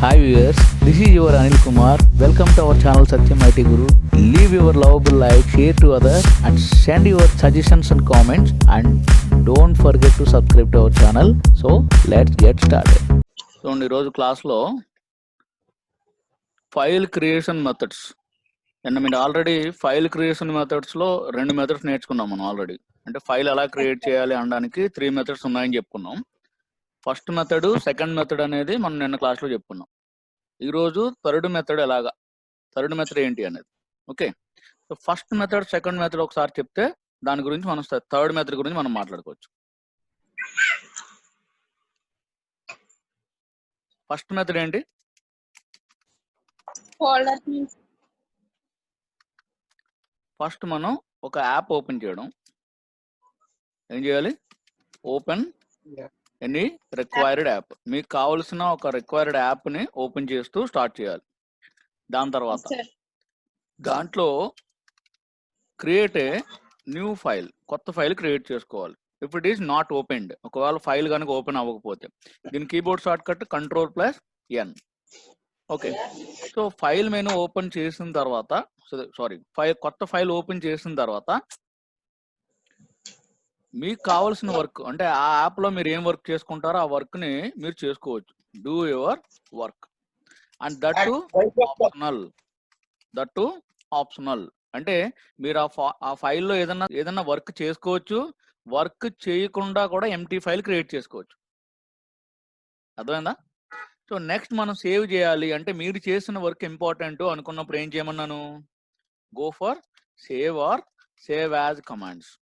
Hi viewers, this is your Anil Kumar. Welcome to our channel Satyam IT Guru. Leave your lovable like, share to others and send your suggestions and comments and don't forget to subscribe to our channel. So let's get started. So ఈ రోజు క్లాస్లో file creation methods and మీరు already file creation మెథడ్స్లో 2 methods నేర్చుకున్నాం మనం already. అంటే file ఎలా create చేయాలి అనడానికి 3 మెథడ్స్ ఉన్నాయని చెప్పుకున్నాం. ఫస్ట్ మెథడ్, సెకండ్ మెథడ్ అనేది మనం నిన్న క్లాస్లో చెప్పుకున్నాం. ఈరోజు థర్డ్ మెథడ్ ఎలాగా, థర్డ్ మెథడ్ ఏంటి అనేది. Okay, so first method second method ఒకసారి చెప్తే దాని గురించి మనం థర్డ్ మెథడ్ గురించి మనం మాట్లాడుకోవచ్చు. ఫస్ట్ మెథడ్ ఏంటి? ఫస్ట్ మనం ఒక యాప్ ఓపెన్ చేయడం. ఏం చేయాలి? Open any required app. మీకు కావాల్సిన ఒక రిక్వైర్డ్ యాప్ని ఓపెన్ చేస్తూ స్టార్ట్ చేయాలి. దాని తర్వాత దాంట్లో క్రియేట్ ఏ న్యూ ఫైల్, కొత్త ఫైల్ క్రియేట్ చేసుకోవాలి. If it is not opened, ఒకవేళ ఫైల్ కనుక ఓపెన్ అవ్వకపోతే దీని keyboard short cut Ctrl+N. Okay, so file menu open చేసిన తర్వాత కొత్త ఫైల్ ఓపెన్ చేసిన తర్వాత మీకు కావాల్సిన వర్క్, అంటే ఆ యాప్లో మీరు ఏం వర్క్ చేసుకుంటారో ఆ వర్క్ని మీరు చేసుకోవచ్చు. Do your work and that to optional. అంటే మీరు ఆ ఫైల్లో ఏదన్నా వర్క్ చేసుకోవచ్చు, వర్క్ చేయకుండా కూడా ఎంటీ ఫైల్ క్రియేట్ చేసుకోవచ్చు. అర్థమైందా? సో నెక్స్ట్ మనం సేవ్ చేయాలి అంటే మీరు చేసిన వర్క్ ఇంపార్టెంట్ అనుకున్నప్పుడు ఏం చేయమన్నాను? Go for save or save as commands.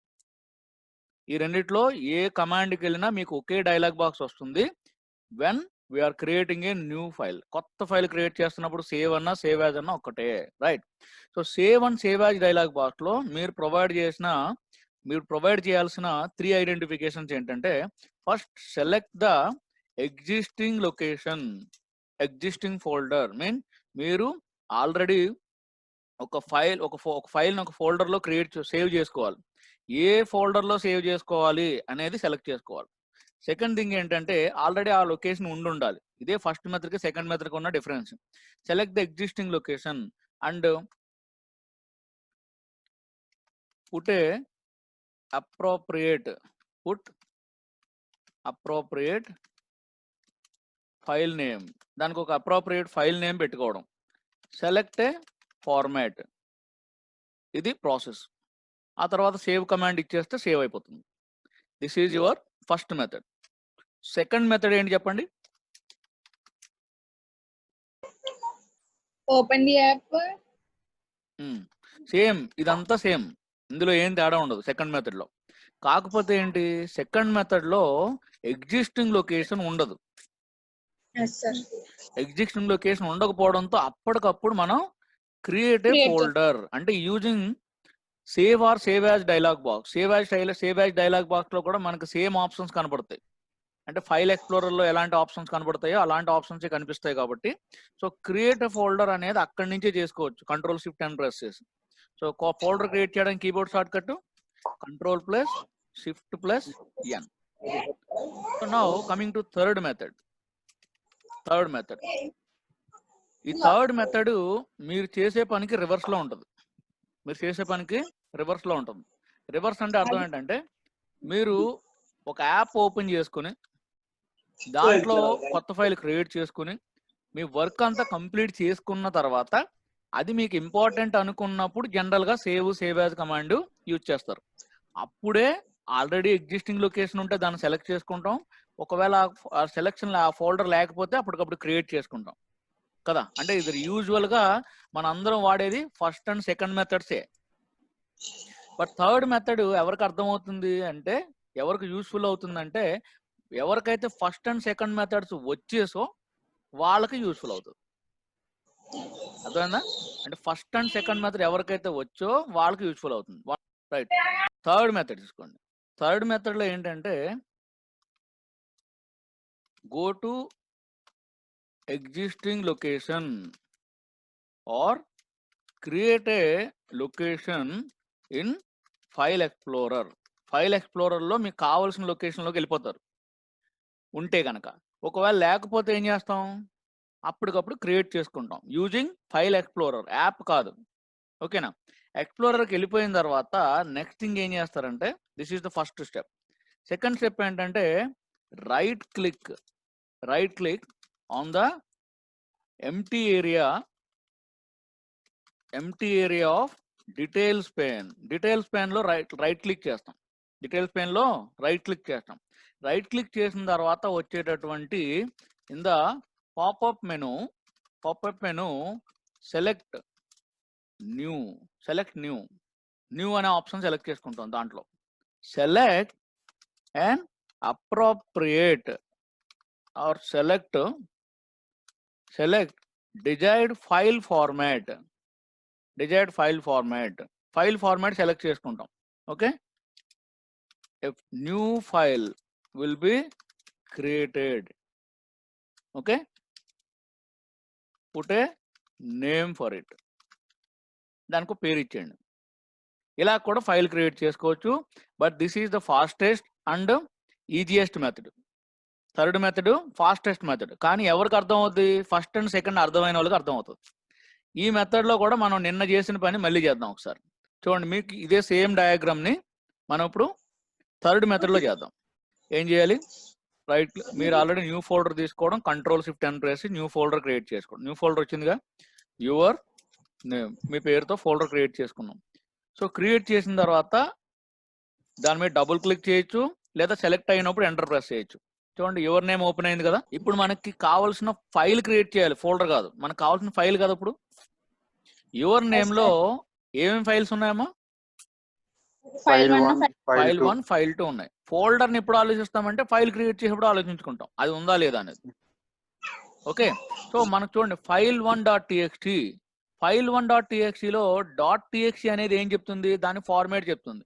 ఈ రెండిట్లో ఏ కమాండ్కి వెళ్ళినా మీకు ఒకే డైలాగ్ బాక్స్ వస్తుంది. When we are creating a new file, కొత్త ఫైల్ క్రియేట్ చేస్తున్నప్పుడు సేవ్ అన్నా సేవ్ యాజ్ అన్నా ఒక్కటే, right? So save and save as dialog బాక్స్లో మీరు ప్రొవైడ్ చేయాల్సిన 3 ఐడెంటిఫికేషన్స్ ఏంటంటే, first select the existing location, existing folder. Mean మీరు ఆల్రెడీ ఒక ఫైల్ని ఒక ఫోల్డర్లో సేవ్ చేసుకోవాలి. ఏ ఫోల్డర్లో సేవ్ చేసుకోవాలి అనేది సెలెక్ట్ చేసుకోవాలి. సెకండ్ థింగ్ ఏంటంటే, ఆల్రెడీ ఆ లొకేషన్ ఉండాలి. ఇదే ఫస్ట్ మెథడ్కి సెకండ్ మెథడ్కి ఉన్న difference. Select the existing location and put appropriate file name. దానికి ఒక అప్రోప్రియేట్ ఫైల్ నేమ్ పెట్టుకోవడం. సెలెక్ట్ ఏ ఫార్మాట్. ఇది ప్రాసెస్. ఆ తర్వాత సేవ్ కమాండ్ ఇచ్చేస్తే సేవ్ అయిపోతుంది. This is your first method. Second method ఏంటి చెప్పండి? Open the app. సేమ్, ఇదంతా సేమ్, ఇందులో ఏం తేడా ఉండదు సెకండ్ మెథడ్ లో. కాకపోతే ఏంటి, సెకండ్ మెథడ్ లో ఎగ్జిస్టింగ్ లొకేషన్ ఉండదు. ఎగ్జిస్టింగ్ లొకేషన్ ఉండకపోవడంతో అప్పటికప్పుడు మనం క్రియేట్ ఏ ఫోల్డర్, అంటే using save or save as dialog box. Save as dialog box లో కూడా మనకు సేమ్ ఆప్షన్స్ కనబడతాయి. అంటే ఫైల్ ఎక్స్ప్లోరర్ లో ఎలాంటి ఆప్షన్స్ కనబడతాయో అలాంటి ఆప్షన్స్ కనిపిస్తాయి కాబట్టి, సో క్రియేట్ ఎ ఫోల్డర్ అనేది అక్కడి నుంచే చేసుకోవచ్చు. Ctrl+Shift+N ప్రెస్ చేసి. సో ఫోల్డర్ క్రియేట్ చేయడానికి keyboard short cut Ctrl+Shift+N. So now coming to third method. ఈ థర్డ్ మెథడ్ మీరు చేసే పనికి రివర్స్ లో ఉంటుంది. రివర్స్ అంటే అర్థం ఏంటంటే, మీరు ఒక యాప్ ఓపెన్ చేసుకుని దాంట్లో కొత్త ఫైల్ క్రియేట్ చేసుకుని మీ వర్క్ అంతా కంప్లీట్ చేసుకున్న తర్వాత అది మీకు ఇంపార్టెంట్ అనుకున్నప్పుడు జనరల్ గా సేవ్ యాజ్ కమాండ్ యూజ్ చేస్తారు. అప్పుడే ఆల్రెడీ ఎగ్జిస్టింగ్ లొకేషన్ ఉంటే దాన్ని సెలెక్ట్ చేసుకుంటాం. ఒకవేళ ఆ సెలెక్షన్ ఆ ఫోల్డర్ లేకపోతే అప్పటికప్పుడు క్రియేట్ చేసుకుంటాం కదా. అంటే ఇది యూజువల్ గా మన అందరం వాడేది ఫస్ట్ అండ్ సెకండ్ మెథడ్సే. బట్ థర్డ్ మెథడ్ ఎవరికి అర్థమవుతుంది అంటే, ఎవరికి యూస్ఫుల్ అవుతుందంటే, ఎవరికైతే ఫస్ట్ అండ్ సెకండ్ మెథడ్స్ వచ్చేసో వాళ్ళకి యూస్ఫుల్ అవుతుంది. అర్థమైందా? అంటే ఫస్ట్ అండ్ సెకండ్ మెథడ్ ఎవరికైతే వచ్చో వాళ్ళకి యూస్ఫుల్ అవుతుంది, రైట్? థర్డ్ మెథడ్ తీసుకోండి. థర్డ్ మెథడ్ లో ఏంటంటే, go to existing location or create a location in file explorer. File explorer లో మీకు కావాల్సిన లొకేషన్ లోకి వెళ్ళిపోతారు ఉంటే కనుక. ఒకవేళ లేకపోతే ఏం చేస్తాం, అప్పటికప్పుడు క్రియేట్ చేసుకుంటాం యూజింగ్ ఫైల్ ఎక్స్ప్లోరర్, యాప్ కాదు. ఓకేనా? ఎక్స్ప్లోరర్కి వెళ్ళిపోయిన తర్వాత నెక్స్ట్ థింగ్ ఏం చేస్తారంటే, this is the first step. Second step ఏంటంటే right click on the empty area of details pane. Details pane లో రైట్ క్లిక్ చేస్తాం. డీటెయిల్స్ పేన్ లో రైట్ క్లిక్ చేస్తాం. రైట్ క్లిక్ చేసిన తర్వాత వచ్చేటటువంటి in the popup menu select new అనే option select చేసుకుంటాం. దాంట్లో select and appropriate or select desired file format select చేసుకుంటాం. Okay, if new file will be created. Okay, put a name for it, దానికి పేరు ఇచ్చేయండి. ఇలా కూడా ఫైల్ క్రియేట్ చేసుకోవచ్చు. But this is the fastest and easiest method. Third method fastest method, కానీ ఎవరికి అర్థం అవుతుంది? ఫస్ట్ అండ్ సెకండ్ అర్థమైన వాళ్ళకి అర్థం అవుతుంది. ఈ మెథడ్లో కూడా మనం నిన్న చేసిన పని మళ్ళీ చేద్దాం ఒకసారి. చూడండి, మీకు ఇదే సేమ్ డయాగ్రామ్ని మనం ఇప్పుడు థర్డ్ మెథడ్లో చేద్దాం. ఏం చేయాలి? రైట్, మీరు ఆల్రెడీ న్యూ ఫోల్డర్ తీసుకోవడం, Ctrl+Shift+N press new folder create చేసుకోవడం. న్యూ ఫోల్డర్ వచ్చిందిగా, యువర్ నేమ్, మీ పేరుతో ఫోల్డర్ క్రియేట్ చేసుకున్నాం. సో క్రియేట్ చేసిన తర్వాత దాని మీద డబుల్ క్లిక్ చేయొచ్చు, లేదా సెలెక్ట్ అయినప్పుడు ఎంటర్ ప్రెస్ చేయొచ్చు. చూడండి, యువర్ నేమ్ ఓపెన్ అయింది కదా. ఇప్పుడు మనకి కావాల్సిన ఫైల్ క్రియేట్ చేయాలి, ఫోల్డర్ కాదు. మనకు కావాల్సిన ఫైల్ కదా. ఇప్పుడు యువర్ నేమ్ లో ఏమేమి ఫైల్స్ ఉన్నాయమ్మా? ఫైల్ 1, ఫైల్ 1, ఫైల్ 2 ఉన్నాయి. ఫోల్డర్ ని ఎప్పుడు ఆలోచిస్తామంటే ఫైల్ క్రియేట్ చేసేప్పుడు ఆలోచించుకుంటాం, అది ఉందా లేదా అనేది. ఓకే, సో మనకు చూడండి, ఫైల్ 1.txt లో .txt అనేది ఏం చెప్తుంది? దాని ఫార్మాట్ చెప్తుంది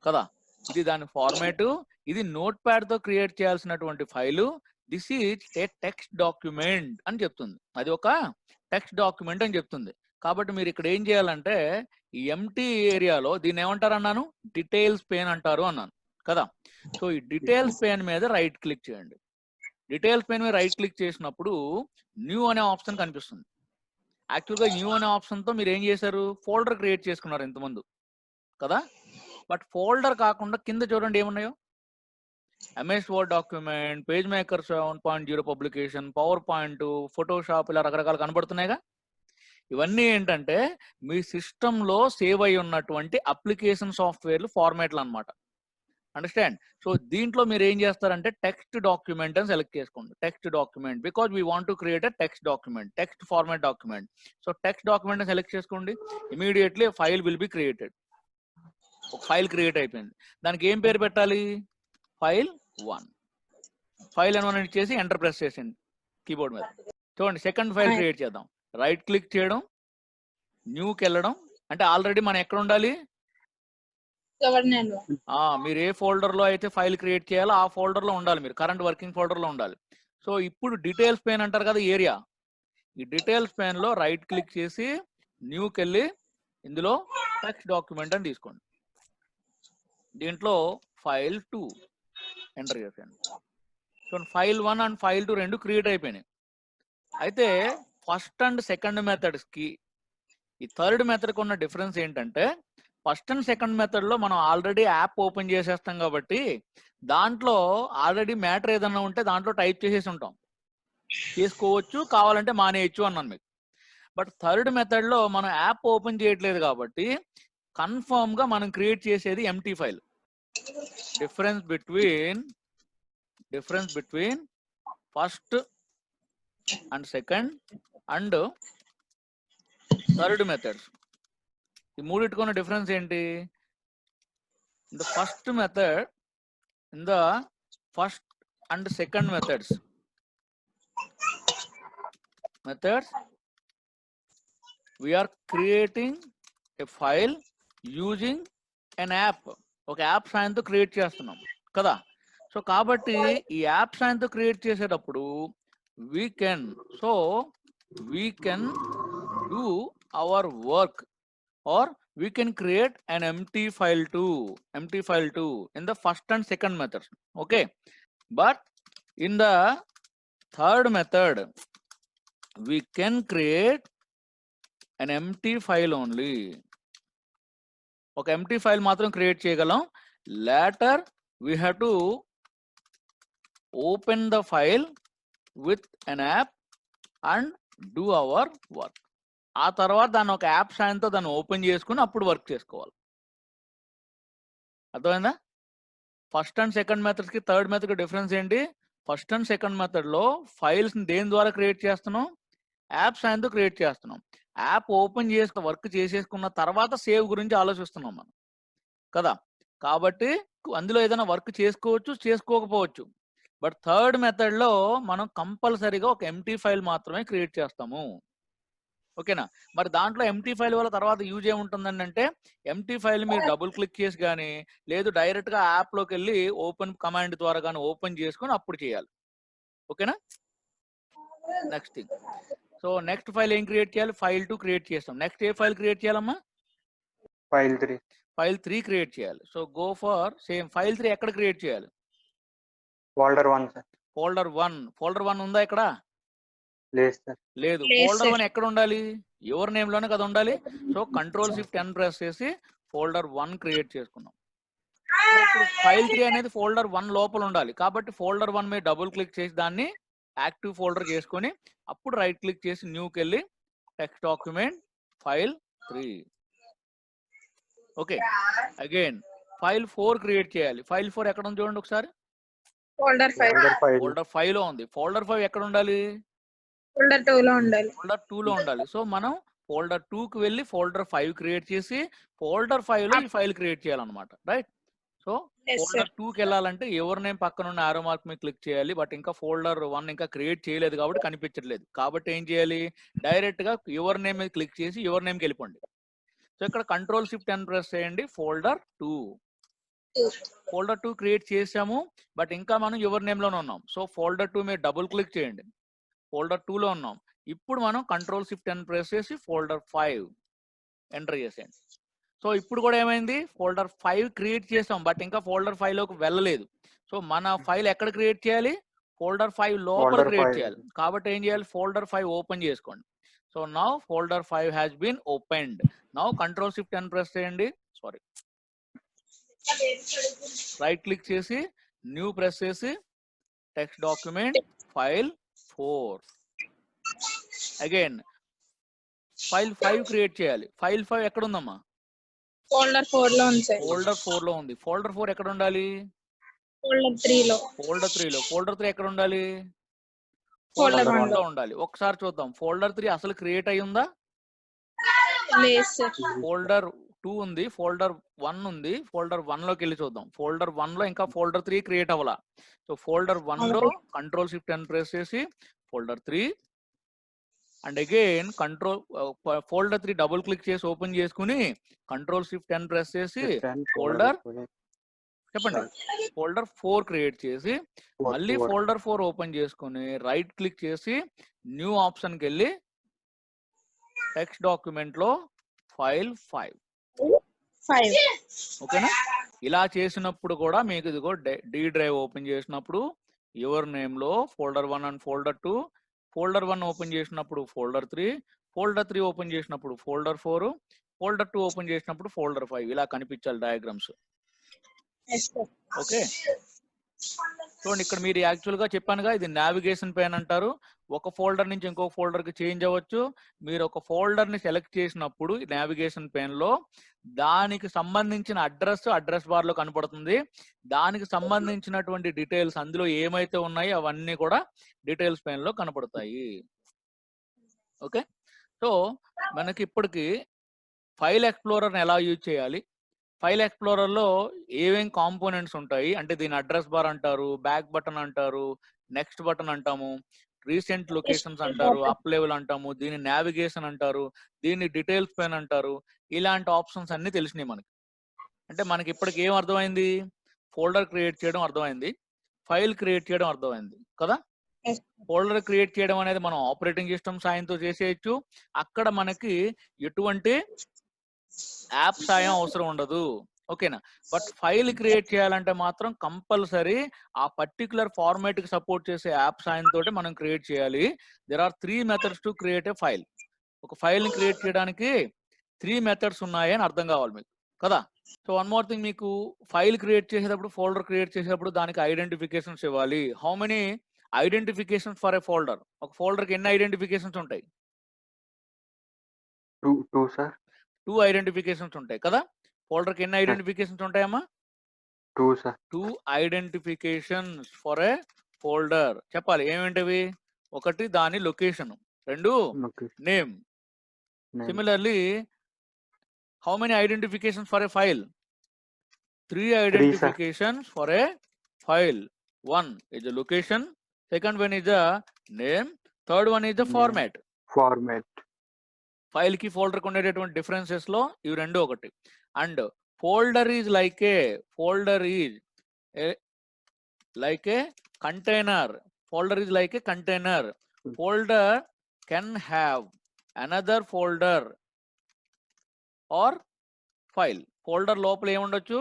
కదా. ఇది దాని ఫార్మాట్. ఇది నోట్ ప్యాడ్ తో క్రియేట్ చేయాల్సినటువంటి file. This is a text document అని చెప్తుంది. అది ఒక టెక్స్ట్ డాక్యుమెంట్ అని చెప్తుంది. కాబట్టి మీరు ఇక్కడ ఏం చేయాలంటే, ఈ ఎంటీ ఏరియాలో దీన్ని ఏమంటారు అన్నాను? డీటెయిల్స్ పేన్ అంటారు అన్నాను కదా. సో ఈ డీటెయిల్స్ పేన్ మీద రైట్ క్లిక్ చేయండి. డీటెయిల్స్ పేన్ మీద రైట్ క్లిక్ చేసినప్పుడు న్యూ అనే ఆప్షన్ కనిపిస్తుంది. యాక్చువల్గా న్యూ అనే ఆప్షన్తో మీరు ఏం చేశారు? ఫోల్డర్ క్రియేట్ చేసుకున్నారు ఇంతకుముందు కదా. బట్ ఫోల్డర్ కాకుండా కింద చూడండి ఏమున్నాయో, MS word document, page maker 7.0 publication, power point, Photoshop, ఇలా రకరకాలు కనబడుతున్నాయిగా. ఇవన్నీ ఏంటంటే మీ సిస్టంలో సేవ్ అయి ఉన్నటువంటి అప్లికేషన్ సాఫ్ట్వేర్లు ఫార్మాట్లు అనమాట. అండర్స్టాండ్? సో దీంట్లో మీరు ఏం చేస్తారంటే టెక్స్ట్ డాక్యుమెంట్ అని సెలెక్ట్ చేసుకోండి. Text document, because we want to create a text document, text format document. So text document అని సెలెక్ట్ చేసుకోండి. Immediately file will be created. ఒక ఫైల్ క్రియేట్ అయిపోయింది. దానికి ఏం పేరు పెట్టాలి? ఫైల్ 1 అని చేసి ఎంటర్ ప్రెస్ చేసింది కీబోర్డ్ మీద. చూడండి, సెకండ్ ఫైల్ క్రియేట్ చేద్దాం. రైట్ క్లిక్ చేయడం, న్యూకి వెళ్ళడం. అంటే ఆల్రెడీ మనం ఎక్కడ ఉండాలి? మీరు ఏ ఫోల్డర్ లో అయితే ఫైల్ క్రియేట్ చేయాలో ఆ ఫోల్డర్ లో ఉండాలి. మీరు కరెంట్ వర్కింగ్ ఫోల్డర్ లో ఉండాలి. సో ఇప్పుడు డీటెయిల్స్ పేన్ అంటారు కదా ఏరియా. ఈ డీటెయిల్స్ పేన్ లో రైట్ క్లిక్ చేసి న్యూకి వెళ్ళి ఇందులో టెక్స్ట్ డాక్యుమెంట్ అని తీసుకోండి. దీంట్లో ఫైల్ 2 ఎంటర్ చేసాను. సో ఫైల్ 1 అండ్ ఫైల్ 2 రెండు క్రియేట్ అయిపోయినాయి. అయితే ఫస్ట్ అండ్ సెకండ్ మెథడ్స్ కి ఈ థర్డ్ మెథడ్కి ఉన్న డిఫరెన్స్ ఏంటంటే, ఫస్ట్ అండ్ సెకండ్ మెథడ్ లో మనం ఆల్రెడీ యాప్ ఓపెన్ చేసేస్తాం కాబట్టి దాంట్లో ఆల్రెడీ మ్యాటర్ ఏదన్నా ఉంటే దాంట్లో టైప్ చేసేసి ఉంటాం, చేసుకోవచ్చు, కావాలంటే మానేయచ్చు అన్నాను మీకు. బట్ థర్డ్ మెథడ్ లో మనం యాప్ ఓపెన్ చేయట్లేదు కాబట్టి కన్ఫర్మ్ గా మనం క్రియేట్ చేసేది empty file. Difference between first and second and third methods, ఈ మూడిటికున్న డిఫరెన్స్ ఏంటి? In the first method, in the first and second methods we are creating a file using an app. ఒక app సాయంతో create చేస్తున్నాం కదా. So కాబట్టి ఈ app సాయంతో create చేసేటప్పుడు we can do our work, or we can create an empty file too in the first and second methods. Okay, but in the third method we can create an empty file only. ఒక empty file మాత్రం create చేయగలం. Later we have to open the file with an app and do our work. ఆ తర్వాత దాన్ని ఒక app సాయంతో దాన్ని open చేసుకుని అప్పుడు వర్క్ చేసుకోవాలి. అర్థమైందా? ఫస్ట్ అండ్ సెకండ్ మెథడ్స్ కి థర్డ్ మెథడ్ కి డిఫరెన్స్ ఏంటి? ఫస్ట్ అండ్ సెకండ్ మెథడ్ లో ఫైల్స్ దేని ద్వారా క్రియేట్ చేస్తున్నాం? యాప్ సాయంతో క్రియేట్ చేస్తున్నాం. యాప్ ఓపెన్ చేసుకుని వర్క్ చేసేసుకున్న తర్వాత సేవ్ గురించి ఆలోచిస్తున్నాం మనం కదా. కాబట్టి అందులో ఏదైనా వర్క్ చేసుకోవచ్చు, చేసుకోకపోవచ్చు. బట్ థర్డ్ మెథడ్ లో మనం కంపల్సరీగా ఒక ఎంటీ ఫైల్ మాత్రమే క్రియేట్ చేస్తాము. ఓకేనా? మరి దాంట్లో ఎంటీ ఫైల్ వల్ల తర్వాత యూజ్ ఏముంటుందండి అంటే, ఎంటీ ఫైల్ మీరు డబుల్ క్లిక్ చేసి కానీ లేదు డైరెక్ట్ గా యాప్ లోకి వెళ్ళి ఓపెన్ కమాండ్ ద్వారా కానీ ఓపెన్ చేసుకొని అప్పుడు చేయాలి. ఓకేనా? Next thing, so next file ఏం క్రియేట్ చేయాలి? ఫైల్ 2 క్రియేట్ చేస్తాం. నెక్స్ట్ ఏ ఫైల్ క్రియేట్ చేయాలమ్మా? ఫైల్ 3. ఫైల్ 3 క్రియేట్ చేయాలి. So go for same file 3 ఎక్కడ క్రియేట్ చేయాలి? Folder 1 sir. ఫోల్డర్ 1. ఫోల్డర్ 1 ఉందా ఇక్కడ? లేదు సార్. లేదు. ఫోల్డర్ 1 ఎక్కడ ఉండాలి? యువర్ నేమ్ లోనే కదా ఉండాలి. సో Ctrl+Shift+N ప్రెస్ చేసి ఫోల్డర్ 1 క్రియేట్ చేసుకున్నాం. ఇప్పుడు ఫైల్ 3 అనేది ఫోల్డర్ 1 లోపల ఉండాలి. కాబట్టి ఫోల్డర్ 1 మీద డబుల్ క్లిక్ చేసి దాన్ని యాక్టివ్ ఫోల్డర్ చేసుకొని అప్పుడు రైట్ క్లిక్ చేసి న్యూకి వెళ్ళి text document file 3. Okay. Again file 4 create చేయాలి. ఫైల్ 4 ఎక్కడ ఉంది చూడండి ఒకసారి. ఫోల్డర్ 5. ఫోల్డర్ 5 లో ఉంది. ఫోల్డర్ 5 ఎక్కడ ఉండాలి? ఫోల్డర్ 2 లో ఉండాలి. ఫోల్డర్ 2 లో ఉండాలి. సో మనం ఫోల్డర్ 2 కి వెళ్ళి ఫోల్డర్ 5 క్రియేట్ చేసి ఫోల్డర్ 5 లో ఈ ఫైల్ క్రియేట్ చేయాలన్నమాట. రైట్? సో ఫోల్డర్ 2 కి వెళ్ళాలంటే ఎవరి నేమ్ పక్కన ఉన్న ఆరో మార్క్ మీద క్లిక్ చేయాలి. బట్ ఇంకా ఫోల్డర్ 1 ఇంకా క్రియేట్ చేయలేదు కాబట్టి కనిపించట్లేదు. కాబట్టి ఏం చేయాలి? డైరెక్ట్ గా యువర్ నేమ్ మీద క్లిక్ చేసి యువర్ నేమ్ కి వెళ్ళిపోండి. సో ఇక్కడ Ctrl+Shift+N ప్రెస్ చేయండి. ఫోల్డర్ 2. ఫోల్డర్ 2 క్రియేట్ చేసాము. బట్ ఇంకా మనం యువర్ నేమ్ లోనే ఉన్నాం. సో ఫోల్డర్ 2 మీద డబుల్ క్లిక్ చేయండి. ఫోల్డర్ 2 లో ఉన్నాం. ఇప్పుడు మనం Ctrl+Shift+N ప్రెస్ చేసి ఫోల్డర్ 5 ఎంటర్ చేసేయండి. సో ఇప్పుడు కూడా ఏమైంది? ఫోల్డర్ 5 క్రియేట్ చేసాం బట్ ఇంకా ఫోల్డర్ 5 లోకి వెళ్ళలేదు. సో మన ఫైల్ ఎక్కడ క్రియేట్ చేయాలి? ఫోల్డర్ 5 లోపల క్రియేట్ చేయాలి. కాబట్టి ఏం చేయాలి? ఫోల్డర్ 5 ఓపెన్ చేసుకోండి. So now folder 5 has been opened. Now Ctrl+Shift+N press చేయండి. సారీ, రైట్ క్లిక్ చేసి న్యూ ప్రెస్ చేసి text document file 4. Again file 5 create చేయాలి. ఫైల్ 5 ఎక్కడ ఉందమ్మా? ఫోల్డర్ 4 లో ఉంది సార్. ఫోల్డర్ 4 లో ఉంది. ఫోల్డర్ 4 ఎక్కడ ఉండాలి? ఫోల్డర్ 3 లో. ఫోల్డర్ 3 లో. ఫోల్డర్ 3 ఎక్కడ ఉండాలి? ఫోల్డర్ 1 లో ఉండాలి. ఒకసారి చూద్దాం. ఫోల్డర్ 3 అసలు క్రియేట్ అయి ఉందా? లేదు సార్. ఫోల్డర్ 2 ఉంది, ఫోల్డర్ 1 ఉంది. ఫోల్డర్ 1 లోకి వెళ్ళి చూద్దాం. ఫోల్డర్ 1 లో ఇంకా ఫోల్డర్ 3 క్రియేట్ అవ్వాలా. సో ఫోల్డర్ 1 లో Ctrl+Shift+N ప్రెస్ చేసి folder 3 and again folder 3 double click చేసి ఓపెన్ చేసుకుని Ctrl+Shift+N ప్రెస్ చేసి ఫోల్డర్ చెప్పండి ఫోల్డర్ 4 క్రియేట్ చేసి మళ్ళీ ఫోల్డర్ 4 ఓపెన్ చేసుకుని రైట్ క్లిక్ చేసి న్యూ ఆప్షన్ కి వెళ్ళి టెక్స్ట్ డాక్యుమెంట్ లో ఫైల్ 5. ఓకేనా? ఇలా చేసినప్పుడు కూడా మీకు ఇదిగో డి డ్రైవ్ ఓపెన్ చేసినప్పుడు యువర్ నేమ్ లో folder 1 and folder 2, folder 1 open చేసినప్పుడు ఫోల్డర్ 3, ఫోల్డర్ 3 ఓపెన్ చేసినప్పుడు ఫోల్డర్ 4, ఫోల్డర్ 2 ఓపెన్ చేసినప్పుడు ఫోల్డర్ 5 ఇలా కనిపించాలి డయాగ్రామ్స్. ఓకే. చూడండి ఇక్కడ మీరు యాక్చువల్ గా చెప్పానుగా ఇది నావిగేషన్ పెన్ అంటారు. ఒక ఫోల్డర్ నుంచి ఇంకొక ఫోల్డర్ కి చేంజ్ అవ్వచ్చు. మీరు ఒక ఫోల్డర్ ని సెలెక్ట్ చేసినప్పుడు నావిగేషన్ పెన్ లో దానికి సంబంధించిన అడ్రస్ బార్ లో కనపడుతుంది. దానికి సంబంధించినటువంటి డీటెయిల్స్ అందులో ఏమైతే ఉన్నాయో అవన్నీ కూడా డీటెయిల్స్ పెన్ లో కనపడతాయి. ఓకే. సో మనకి ఇప్పటికి ఫైల్ ఎక్స్ప్లోరర్ ఎలా యూజ్ చేయాలి, ఫైల్ ఎక్స్ప్లోరర్ లో ఏమేం కాంపోనెంట్స్ ఉంటాయి అంటే దీని అడ్రస్ బార్ అంటారు, బ్యాక్ బటన్ అంటారు, నెక్స్ట్ బటన్ అంటాము, రీసెంట్ లొకేషన్స్ అంటారు, అప్ లెవెల్ అంటాము, దీని నావిగేషన్ అంటారు, దీన్ని డీటెయిల్స్ పెన్ అంటారు. ఇలాంటి ఆప్షన్స్ అన్ని తెలిసినాయి మనకి. అంటే మనకి ఇప్పటికి ఏం అర్థమైంది? ఫోల్డర్ క్రియేట్ చేయడం అర్థమైంది, ఫైల్ క్రియేట్ చేయడం అర్థమైంది కదా. ఫోల్డర్ క్రియేట్ చేయడం అనేది మనం ఆపరేటింగ్ సిస్టమ్ సాయంతో చేసేయచ్చు. అక్కడ మనకి ఎటువంటి యాప్ సాయం అవసరం ఉండదు. ఓకేనా? బట్ ఫైల్ క్రియేట్ చేయాలంటే మాత్రం కంపల్సరీ ఆ పర్టికులర్ ఫార్మాట్ కి సపోర్ట్ చేసే యాప్ సాయం తోటి మనం క్రియేట్ చేయాలి. There are 3 methods to create a file. ఒక ఫైల్ ని క్రియేట్ చేయడానికి 3 మెథడ్స్ ఉన్నాయి అని అర్థం కావాలి మీకు కదా. సో వన్ మోర్ థింగ్, మీకు ఫైల్ క్రియేట్ చేసేటప్పుడు, ఫోల్డర్ క్రియేట్ చేసేటప్పుడు దానికి ఐడెంటిఫికేషన్స్ ఇవ్వాలి. How many identifications for a folder? ఒక ఫోల్డర్ కి ఎన్ని ఐడెంటిఫికేషన్స్ ఉంటాయి? 2 సార్. 2 ఐడెంటిఫికేషన్స్ ఉంటాయి కదా. ఫోల్డర్ కి ఎన్ని ఐడెంటిఫికేషన్స్ ఉంటాయమ్మా? 2 sir. 2 identifications for a folder. చెప్పాలి ఏమేంటివి? ఒకటి దాని location, 2 okay. Name. Name. Similarly how many identifications for a file? 3 identifications for a file. 1 is the location, second one is the name, third one is the Name. format. Format. File కి folder కి ఉండేటటువంటి differences లో ఇవి రెండు ఒకటి. And folder is like a container. Folder is like a container. Folder can have another folder or file. Folder లోపల ఏముండొచ్చు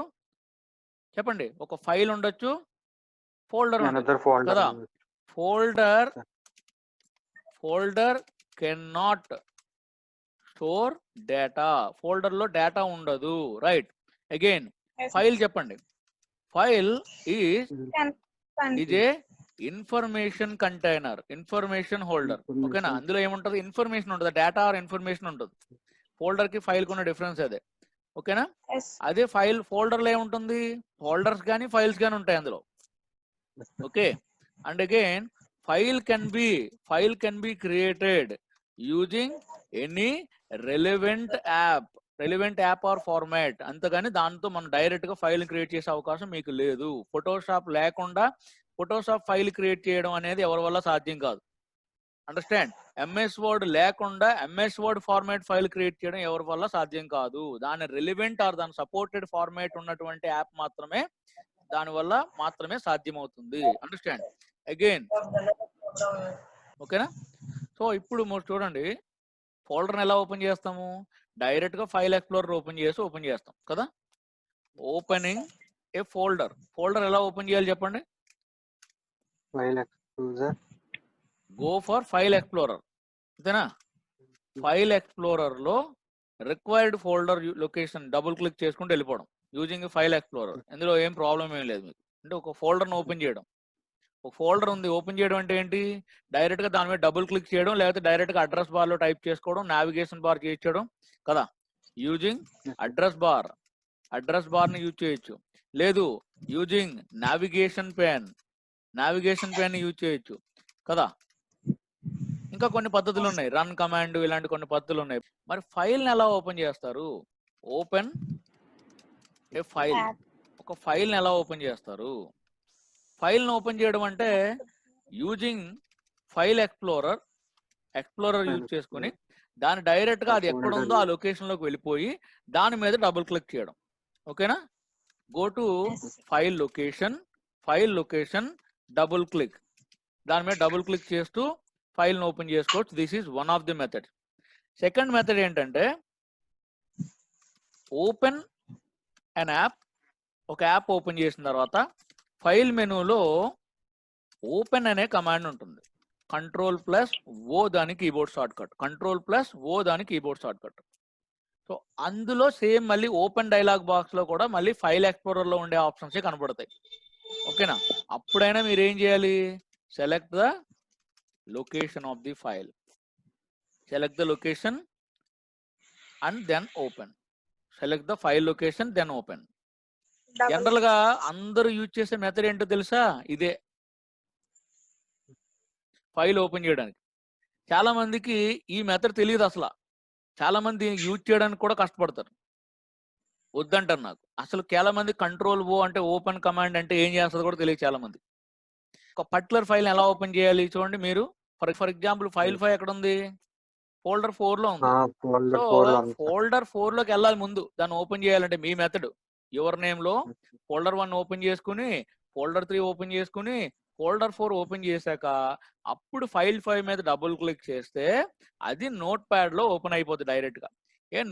చెప్పండి? ఒక ఫైల్ ఉండొచ్చు, ఫోల్డర్ Another folder. కదా. Folder can not store data. Folder లో డేటా ఉండదు, రైట్? అగైన్ ఫైల్ చెప్పండి. File is a information container, information holder. ఓకేనా? అందులో ఏముంటది? ఇన్ఫర్మేషన్ ఉంటుంది, డేటా ఆర్ ఇన్ఫర్మేషన్ ఉంటుంది. ఫోల్డర్ కి ఫైల్ కున్న డిఫరెన్స్ అదే. ఓకేనా? అదే ఫైల్ ఫోల్డర్ లో ఏముంటుంది? ఫోల్డర్స్ కానీ ఫైల్స్ కానీ ఉంటాయి అందులో. Okay. And again file can be created using any relevant app or format. అంతగాని దాంతో మనం డైరెక్ట్ గా ఫైల్ క్రియేట్ చేసే అవకాశం మీకు లేదు. ఫోటోషాప్ లేకుండా ఫోటోషాప్ ఫైల్ క్రియేట్ చేయడం అనేది ఎవరి వల్ల సాధ్యం కాదు. అండర్స్టాండ్? ఎంఎస్ వర్డ్ లేకుండా MS word format file create చేయడం ఎవరి వల్ల సాధ్యం కాదు. దాని రిలివెంట్ ఆర్ దాని సపోర్టెడ్ ఫార్మాట్ ఉన్నటువంటి యాప్ మాత్రమే, దాని వల్ల మాత్రమే సాధ్యమవుతుంది. అండర్స్టాండ్? అగైన్ ఓకేనా? సో ఇప్పుడు మీరు చూడండి, ఫోల్డర్ని ఎలా ఓపెన్ చేస్తాము? డైరెక్ట్ గా ఫైల్ ఎక్స్ప్లోరర్ ఓపెన్ చేస్తాం కదా. ఓపెనింగ్ ఏ ఫోల్డర్ ఎలా ఓపెన్ చేయాలి చెప్పండి? File Explorer. Go for file explorer, అంతేనా? ఫైల్ ఎక్స్ప్లోరర్ లో required folder location double click చేసుకుంటూ వెళ్ళిపోవడం యూజింగ్ ఫైల్ ఎక్స్ప్లోరర్. ఇందులో ఏం ప్రాబ్లం ఏం లేదు మీకు. అంటే ఒక ఫోల్డర్ని ఓపెన్ చేయడం. ఒక ఫోల్డర్ ఉంది, ఓపెన్ చేయడం అంటే ఏంటి? డైరెక్ట్ గా దాని మీద డబుల్ క్లిక్ చేయడం, లేకపోతే డైరెక్ట్ గా అడ్రస్ బార్ లో టైప్ చేసుకోవడం, నావిగేషన్ బార్ చేయడం కదా. యూజింగ్ అడ్రస్ బార్ ని యూజ్ చేయొచ్చు. లేదు, యూజింగ్ నావిగేషన్ పెన్ ని యూజ్ చేయొచ్చు కదా. ఇంకా కొన్ని పద్ధతులు ఉన్నాయి, రన్ కమాండ్, ఇలాంటి కొన్ని పద్ధతులు ఉన్నాయి. మరి ఫైల్ ని ఎలా ఓపెన్ చేస్తారు? ఓపెన్ ఏ ఫైల్. ఒక ఫైల్ ని ఎలా ఓపెన్ చేస్తారు? ఫైల్ ని ఓపెన్ చేయడం అంటే యూజింగ్ ఫైల్ ఎక్స్ప్లోరర్ యూజ్ చేసుకుని దాని డైరెక్ట్ గా అది ఎక్కడ ఉందో ఆ లొకేషన్ లోకి వెళ్ళిపోయి దాని మీద డబుల్ క్లిక్ చేయడం. ఓకేనా? Go to file location double click. దాని మీద డబుల్ క్లిక్ చేస్తూ ఫైల్ ని ఓపెన్ చేసుకోవచ్చు. This is one of the method. Second method ఏంటంటే ఓపెన్ అన్ యాప్. ఒక యాప్ ఓపెన్ చేసిన తర్వాత ఫైల్ మెనూలో ఓపెన్ అనే కమాండ్ ఉంటుంది. Ctrl+O దాని కీబోర్డ్ షార్ట్ కట్. సో అందులో సేమ్ మళ్ళీ ఓపెన్ డైలాగ్ బాక్స్ లో కూడా మళ్ళీ ఫైల్ ఎక్స్ప్లోరర్ లో ఉండే ఆప్షన్స్ కనబడతాయి. ఓకేనా? అప్పుడైనా మీరు ఏం చేయాలి? Select the location of the file, select the location and then open. Select the file location then open. జనరల్ గా అందరూ యూజ్ చేసే మెథడ్ ఏంటో తెలుసా? ఇదే ఫైల్ ఓపెన్ చేయడానికి. చాలా మందికి ఈ మెథడ్ తెలియదు అసలు. చాలా మంది యూజ్ చేయడానికి కూడా కష్టపడతారు, వద్దంటారు నాకు. అసలు చాలా మంది Ctrl+O అంటే ఓపెన్ కమాండ్ అంటే ఏం చేస్తుందో కూడా తెలియదు చాలా మంది. ఒక పర్టికులర్ ఫైల్ ఎలా ఓపెన్ చేయాలి చూడండి మీరు. ఫర్ ఎగ్జాంపుల్ ఫైల్ 5 ఎక్కడ ఉంది? ఫోల్డర్ 4 లో ఉంది. సో ఫోల్డర్ 4 లోకి వెళ్ళాలి ముందు. దాన్ని ఓపెన్ చేయాలంటే మీ మెథడ్ యువర్ నేమ్ లో ఫోల్డర్ 1 ఓపెన్ చేసుకుని, ఫోల్డర్ 3 ఓపెన్ చేసుకుని, ఫోల్డర్ 4 ఓపెన్ చేశాక అప్పుడు ఫైల్ 5 మీద డబుల్ క్లిక్ చేస్తే అది నోట్ ప్యాడ్ లో ఓపెన్ అయిపోతుంది డైరెక్ట్ గా.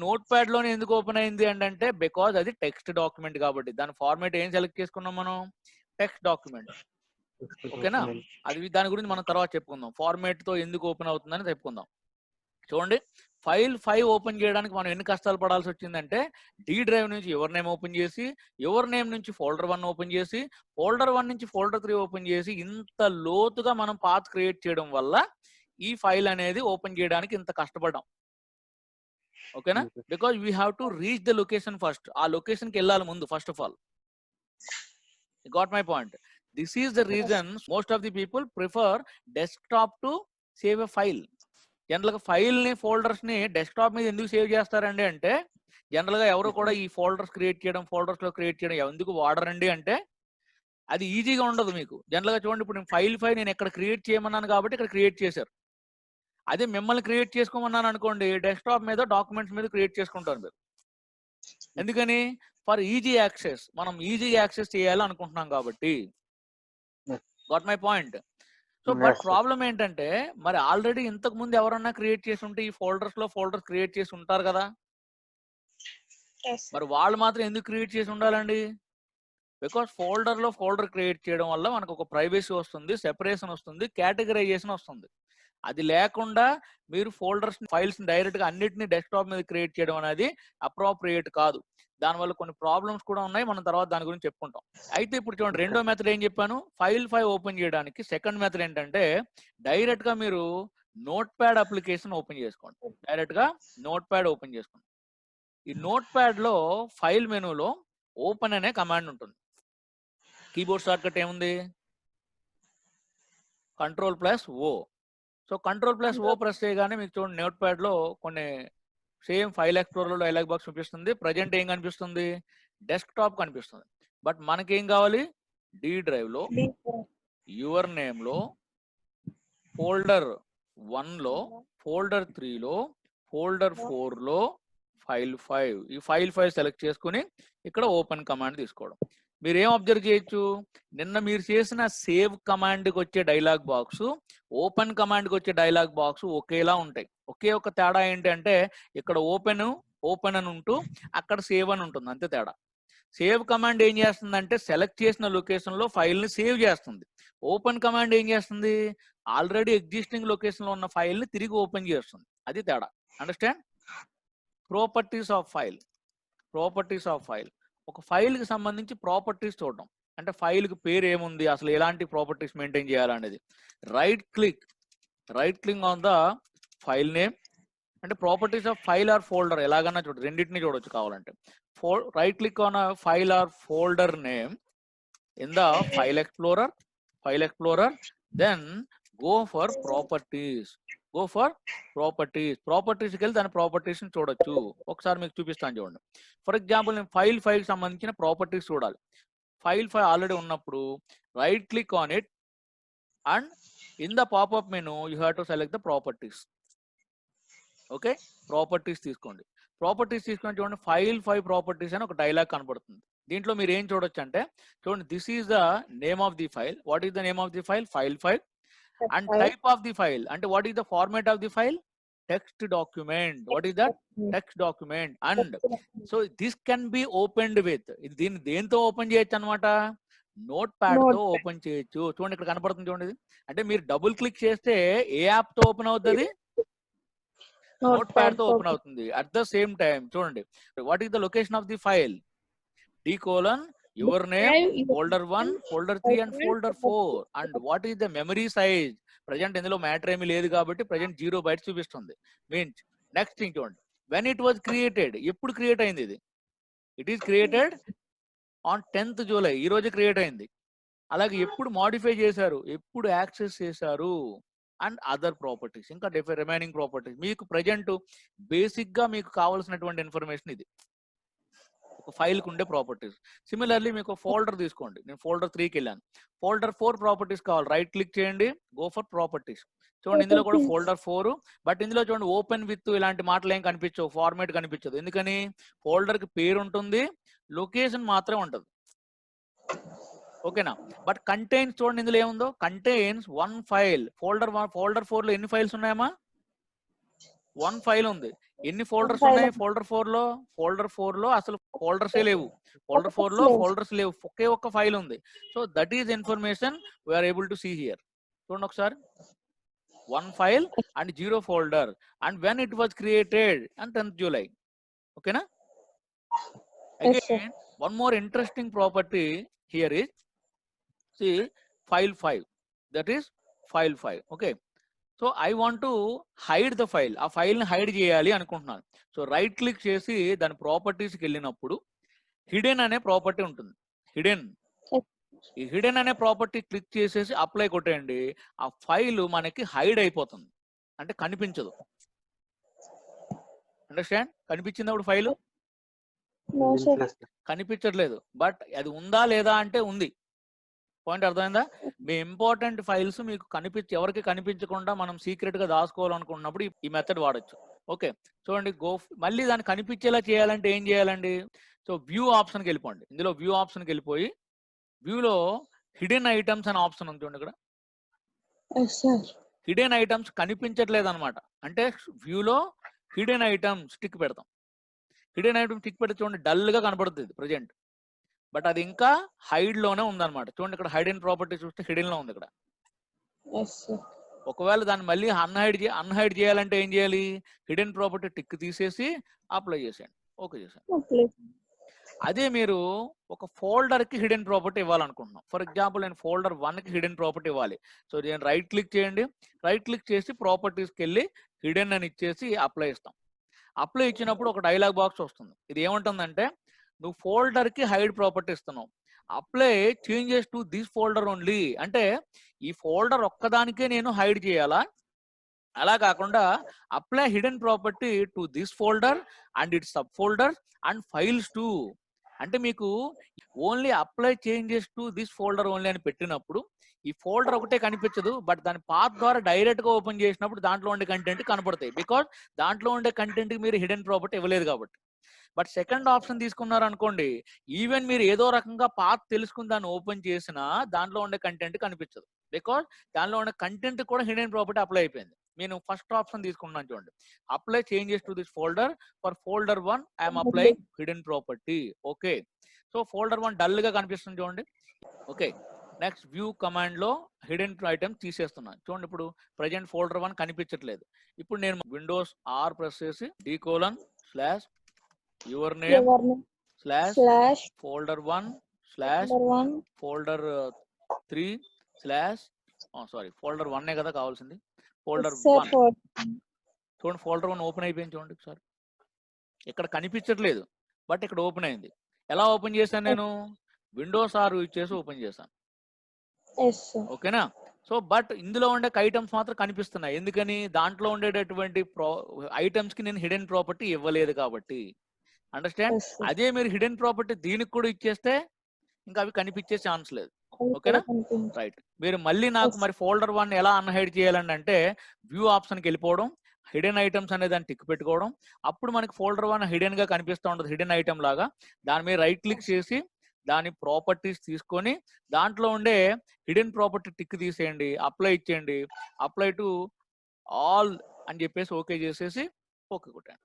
నోట్ ప్యాడ్ లోనే ఎందుకు ఓపెన్ అయింది అంటే బికాజ్ అది టెక్స్ట్ డాక్యుమెంట్ కాబట్టి దాని ఫార్మేట్ ఏం సెలెక్ట్ చేసుకున్నాం మనం, టెక్స్ట్ డాక్యుమెంట్. ఓకేనా, అది దాని గురించి మనం తర్వాత చెప్పుకుందాం. ఫార్మేట్ తో ఎందుకు ఓపెన్ అవుతుందని చెప్పుకుందాం. చూడండి, ఫైల్ 5 ఓపెన్ చేయడానికి మనం ఎన్ని కష్టాలు పడాల్సి వచ్చిందంటే, డి డ్రైవ్ నుంచి యువర్ నేమ్ ఓపెన్ చేసి, యువర్ నేమ్ నుంచి ఫోల్డర్ 1 ఓపెన్ చేసి, ఫోల్డర్ 1 నుంచి ఫోల్డర్ 3 ఓపెన్ చేసి, ఇంత లోతుగా మనం పాత్ క్రియేట్ చేయడం వల్ల ఈ ఫైల్ అనేది ఓపెన్ చేయడానికి ఇంత కష్టపడ్డాం. ఓకేనా, because we have to reach the location first. ఆ లొకేషన్ కి వెళ్ళాలి ముందు first of all. Got my point. This is the reason most of the people prefer desktop to save a file. General గా file ని, folders ని desktop మీద ఎందుకు save చేస్తారండి అంటే, జనరల్ గా ఎవరు కూడా ఈ ఫోల్డర్స్ క్రియేట్ చేయడం, ఫోల్డర్స్ లో క్రియేట్ చేయడం ఎందుకు వాడరండి అంటే, అది ఈజీగా ఉండదు మీకు. జనరల్ గా చూడండి, ఇప్పుడు ఫైల్ 5 నేను ఎక్కడ క్రియేట్ చేయమన్నాను కాబట్టి ఇక్కడ క్రియేట్ చేశారు. అదే మిమ్మల్ని క్రియేట్ చేసుకోమన్నాను అనుకోండి, డెస్క్టాప్ మీద, డాక్యుమెంట్స్ మీద క్రియేట్ చేసుకుంటారు మీరు. ఎందుకని? ఫర్ ఈజీ యాక్సెస్, మనం ఈజీ యాక్సెస్ చేయాలి అనుకుంటున్నాం కాబట్టి. Got my point. So but problem ఏంటంటే, మరి ఆల్రెడీ ఇంతకు ముందు ఎవరన్నా క్రియేట్ చేసి ఉంటే ఈ ఫోల్డర్స్ లో ఫోల్డర్స్ క్రియేట్ చేసి ఉంటారు కదా, మరి వాళ్ళు మాత్రం ఎందుకు క్రియేట్ చేసి ఉండాలండి? బికాస్ ఫోల్డర్ లో ఫోల్డర్ క్రియేట్ చేయడం వల్ల మనకు ఒక ప్రైవసీ వస్తుంది, సెపరేషన్ వస్తుంది, కేటగరైజేషన్ వస్తుంది. అది లేకుండా మీరు ఫోల్డర్స్, ఫైల్స్ డైరెక్ట్ గా అన్నిటిని డెస్క్టాప్ మీద క్రియేట్ చేయడం అనేది అప్రోప్రియేట్ కాదు. దానివల్ల కొన్ని ప్రాబ్లమ్స్ కూడా ఉన్నాయి, మనం తర్వాత దాని గురించి చెప్పుకుంటాం. అయితే ఇప్పుడు చూడండి, రెండో మెథడ్ ఏం చెప్పాను, ఫైల్ 5 ఓపెన్ చేయడానికి సెకండ్ మెథడ్ ఏంటంటే, డైరెక్ట్ గా మీరు నోట్ ప్యాడ్ అప్లికేషన్ ఓపెన్ చేసుకోండి. డైరెక్ట్ గా నోట్ ప్యాడ్ ఓపెన్ చేసుకోండి. ఈ నోట్ ప్యాడ్ లో ఫైల్ మెనూలో ఓపెన్ అనే కమాండ్ ఉంటుంది. కీబోర్డ్ షార్ట్ కట్ ఏముంది, Ctrl+O. సో Ctrl+O ప్రెస్ చేయగానే మీకు చూడండి, నోట్ ప్యాడ్ లో కొన్ని సేమ్ ఫైల్ ఎక్స్ప్లోరర్ లో డైలాగ్ బాక్స్ చూపిస్తుంది. ప్రజెంట్ ఏం కనిపిస్తుంది, డెస్క్టాప్ కనిపిస్తుంది. బట్ మనకేం కావాలి, డి డ్రైవ్ లో, యువర్ నేమ్ లో, ఫోల్డర్ 1 లో, ఫోల్డర్ 3 లో, ఫోల్డర్ 4 లో, ఫైల్ 5. ఈ ఫైల్ 5 సెలెక్ట్ చేసుకుని ఇక్కడ ఓపెన్ కమాండ్ తీసుకోవడం. మీరు ఏం అబ్జర్వ్ చేయొచ్చు, నిన్న మీరు చేసిన సేవ్ కమాండ్కి వచ్చే డైలాగ్ బాక్స్, ఓపెన్ కమాండ్కి వచ్చే డైలాగ్ బాక్స్ ఒకేలా ఉంటాయి. ఒకే ఒక తేడా ఏంటంటే, ఇక్కడ ఓపెన్ అని ఉంటూ అక్కడ సేవ్ అని ఉంటుంది, అంతే తేడా. సేవ్ కమాండ్ ఏం చేస్తుందంటే, సెలెక్ట్ చేసిన లొకేషన్ లో ఫైల్ ని సేవ్ చేస్తుంది. ఓపెన్ కమాండ్ ఏం చేస్తుంది, ఆల్రెడీ ఎగ్జిస్టింగ్ లొకేషన్ లో ఉన్న ఫైల్ ని తిరిగి ఓపెన్ చేస్తుంది. అది తేడా. Understand? Properties of file. Properties of file, ఒక ఫైల్ కి సంబంధించి ప్రాపర్టీస్ చూడడం. అంటే ఫైల్ కి పేరు ఏముంది, అసలు ఎలాంటి ప్రాపర్టీస్ మెయింటైన్ చేయాలనేది. Right click on the file name. అంటే properties of file or folder ఎలాగన్నా చూడదు, రెండింటిని చూడొచ్చు కావాలంటే. Right click on a file or folder name in the file explorer, then go for properties. ప్రాపర్టీస్కి వెళ్ళి దాని ప్రాపర్టీస్ ని చూడొచ్చు. ఒకసారి మీకు చూపిస్తాను చూడండి. ఫర్ ఎగ్జాంపుల్, నేను ఫైల్ 5 సంబంధించిన ప్రాపర్టీస్ చూడాలి. ఫైల్ 5 ఆల్రెడీ ఉన్నప్పుడు right click on it and in the popup menu you have to select the properties. Okay, properties తీసుకోండి. ప్రాపర్టీస్ తీసుకొని చూడండి, ఫైల్ 5 ప్రాపర్టీస్ అని ఒక డైలాగ్ కనబడుతుంది. దీంట్లో మీరు ఏం చూడొచ్చు అంటే, చూడండి, this is the name of the file. What is the name of the file? File 5. And type of the file, అంటే what is the format of the file? Text document. What is that? Text document. And so this can be opened with, దీన్ని దేంతో open చేయొచ్చు అనమాట, note pad తో open చేయొచ్చు. చూడండి, ఇక్కడ కనపడుతుంది చూడండి. అంటే మీరు డబుల్ క్లిక్ చేస్తే ఏ యాప్ తో ఓపెన్ అవుతుంది? నోట్ ప్యాడ్ తో ఓపెన్ అవుతుంది. అట్ ద సేమ్ టైం చూడండి, what is the location of the file? D:, your name, folder 1, folder 3 and folder 4. And what is the memory size? Present ఇందులో matter ఏమీ లేదు కాబట్టి present 0 bytes చూపిస్తుంది. Means next thing చూడండి, when it was created, ఎప్పుడు create అయింది ఇది? It is created on 10th July, ఈ రోజు క్రియేట్ అయింది. అలాగే ఎప్పుడు మాడిఫై చేశారు, ఎప్పుడు యాక్సెస్ చేశారు, అండ్ అదర్ ప్రాపర్టీస్, ఇంకా రిమైనింగ్ ప్రాపర్టీస్. మీకు ప్రజెంట్ బేసిక్ గా మీకు కావాల్సినటువంటి ఇన్ఫర్మేషన్ ఇది, ఒక ఫైల్ కు ఉండే ప్రాపర్టీస్. సిమిలర్లీ మీకు ఫోల్డర్ తీసుకోండి, నేను ఫోల్డర్ 3కి వెళ్ళాను. ఫోల్డర్ 4 ప్రాపర్టీస్ కావాలి, రైట్ క్లిక్ చేయండి, గో ఫర్ ప్రాపర్టీస్. చూడండి, ఇందులో కూడా ఫోల్డర్ 4, బట్ ఇందులో చూడండి ఓపెన్ విత్ ఇలాంటి మాటలు ఏం కనిపించవు, ఫార్మాట్ కనిపించదు. ఎందుకని? ఫోల్డర్ కి పేరు ఉంటుంది, లొకేషన్ మాత్రమే ఉంటుంది. ఓకేనా? బట్ కంటైన్స్ చూడండి, ఇందులో ఏముందో, కంటైన్స్ 1 ఫైల్. ఫోల్డర్ 4 లో ఎన్ని ఫైల్స్ ఉన్నాయమ్మా? 1 ఫైల్ ఉంది. ఎన్ని ఫోల్డర్స్ file ఉన్నాయి ఉంది. ఫోల్డర్ 4లో? ఫోల్డర్ 4లో అసలు ఫోల్డర్సే లేవు. ఫోల్డర్ 4లో లేవు. ఫోల్డర్స్ లేవు. ఒకే ఒక్క ఫైల్ ఉంది. So that is information we are able to see here. చూడండి ఒకసారి. 1 file and 0 folder and when it was created and 10th July. ఓకేనా? Yes, sir. Again, one more interesting property here is, see, file 5. That is file 5. Okay. So I want to hide the file. ఆ file ని hide చేయాలి అనుకుంటున్నాను. So right click చేసి దాని ప్రాపర్టీస్కి వెళ్ళినప్పుడు hidden అనే property ఉంటుంది. హిడెన్. ఈ హిడెన్ అనే ప్రాపర్టీ క్లిక్ చేసేసి అప్లై కొట్టేయండి. ఆ ఫైల్ మనకి హైడ్ అయిపోతుంది. అంటే కనిపించదు. అండర్స్టాండ్? కనిపించింది అప్పుడు ఫైల్? No, sir. కనిపించట్లేదు. బట్ అది ఉందా లేదా అంటే ఉంది. పాయింట్ అర్థమైందా? మీ ఇంపార్టెంట్ ఫైల్స్ మీకు ఎవరికి కనిపించకుండా మనం సీక్రెట్ గా దాచుకోవాలనుకున్నప్పుడు ఈ మెథడ్ వాడచ్చు. ఓకే, చూడండి. మళ్ళీ దాన్ని కనిపించేలా చేయాలంటే ఏం చేయాలండి? సో వ్యూ ఆప్షన్కి వెళ్ళిపోండి. ఇందులో వ్యూ ఆప్షన్కి వెళ్ళిపోయి వ్యూలో హిడెన్ ఐటమ్స్ అనే ఆప్షన్ ఉంది చూడండి. ఇక్కడ Yes, sir. హిడెన్ ఐటమ్స్ కనిపించట్లేదు అనమాట. అంటే వ్యూలో హిడెన్ ఐటమ్స్ టిక్ పెడతాం. హిడెన్ ఐటమ్ టిక్ పెడితే చూడండి డల్ గా కనబడుతుంది ప్రజెంట్. బట్ అది ఇంకా హైడ్ లోనే ఉందన్నమాట. చూడండి ఇక్కడ హైడ్ అండ్ ప్రాపర్టీ చూస్తే హిడెన్ లో ఉంది ఇక్కడ. Yes, sir. ఒకవేళ దాన్ని మళ్ళీ అన్హైడ్ చేయాలంటే ఏం చేయాలి? హిడెన్ ప్రాపర్టీ టిక్ తీసేసి అప్లై చేసేయండి. ఓకే చేసాను. Okay. అదే మీరు ఒక ఫోల్డర్ కి హిడెన్ ప్రాపర్టీ ఇవ్వాలనుకుంటున్నాం. ఫర్ ఎగ్జాంపుల్ నేను ఫోల్డర్ 1 కి హిడెన్ ప్రాపర్టీ ఇవ్వాలి. సో నేను రైట్ క్లిక్ చేయండి. రైట్ క్లిక్ చేసి ప్రాపర్టీస్కి వెళ్ళి హిడెన్ అని ఇచ్చేసి అప్లై ఇస్తాం. అప్లై ఇచ్చినప్పుడు ఒక డైలాగ్ బాక్స్ వస్తుంది. ఇది ఏమంటుందంటే, నువ్వు ఫోల్డర్ కి హైడ్ ప్రాపర్టీ ఇస్తున్నావు. Apply changes to this folder only. అంటే ఈ ఫోల్డర్ ఒక్కదానికే నేను హైడ్ చేయాలా? అలా కాకుండా apply hidden property to this folder and it's sub folder and files to. అంటే మీకు only apply changes to this folder only అని పెట్టినప్పుడు ఈ ఫోల్డర్ ఒకటే కనిపించదు. బట్ దాని పాత్ ద్వారా డైరెక్ట్ గా ఓపెన్ చేసినప్పుడు దాంట్లో ఉండే కంటెంట్ కనపడతాయి. బికాస్ దాంట్లో ఉండే కంటెంట్ మీరు హిడెన్ ప్రాపర్టీ ఇవ్వలేదు కాబట్టి. బట్ సెకండ్ ఆప్షన్ తీసుకున్నారు అనుకోండి, ఈవెన్ మీరు ఏదో రకంగా పాత్ తెలుసుకుని దాన్ని ఓపెన్ చేసినా దాంట్లో ఉండే కంటెంట్ కనిపించదు. బికాస్ దానిలో ఉండే కంటెంట్ కూడా హిడెన్ ప్రాపర్టీ అప్లై అయిపోయింది. నేను ఫస్ట్ ఆప్షన్ తీసుకున్నాను చూడండి. Apply changes to this folder for folder 1 I'm applying hidden property. Okay, so folder 1 dull గా కనిపిస్తుంది చూడండి. ఓకే, నెక్స్ట్ వ్యూ కమాండ్ లో హిడెన్ ఐటమ్ తీసేస్తున్నాను చూడండి. ఇప్పుడు ప్రజెంట్ ఫోల్డర్ 1 కనిపించట్లేదు. ఇప్పుడు నేను విండోస్ ఆర్ ప్రెస్ చేసి /your name / folder 1 / folder 3 / folder 1 కదా కావాల్సింది. ఫోల్డర్ 1 చూడండి. ఫోల్డర్ 1 ఓపెన్ అయిపోయింది చూడండి ఒకసారి. ఇక్కడ కనిపించట్లేదు బట్ ఇక్కడ ఓపెన్ అయింది. ఎలా ఓపెన్ చేశాను? నేను విండోస్ ఆర్ యూజ్ చేసి ఓపెన్ చేశాను. ఓకేనా? సో బట్ ఇందులో ఉండే ఐటమ్స్ మాత్రం కనిపిస్తున్నాయి. ఎందుకని? దాంట్లో ఉండేటటువంటి ఐటమ్స్ కి నేను హిడెన్ ప్రాపర్టీ ఇవ్వలేదు కాబట్టి. అండర్స్టాండ్? అదే మీరు హిడెన్ ప్రాపర్టీ దీనికి కూడా ఇచ్చేస్తే ఇంకా అవి కనిపించే ఛాన్స్ లేదు. ఓకేనా? రైట్. మీరు మళ్ళీ నాకు మరి ఫోల్డర్ 1 ఎలా అన్హైడ్ చేయాలండి అంటే వ్యూ ఆప్షన్కి వెళ్ళిపోవడం, హిడెన్ ఐటమ్స్ అనే దాన్ని టిక్ పెట్టుకోవడం. అప్పుడు మనకి ఫోల్డర్ 1 హిడెన్ గా కనిపిస్తూ ఉంటుంది, హిడెన్ ఐటమ్ లాగా. దాని మీద రైట్ క్లిక్ చేసి దాని ప్రాపర్టీస్ తీసుకొని దాంట్లో ఉండే హిడెన్ ప్రాపర్టీ టిక్ తీసేయండి, అప్లై ఇచ్చేయండి. అప్లై టు ఆల్ అని చెప్పేసి ఓకే చేసేసి ఓకే కొట్టండి.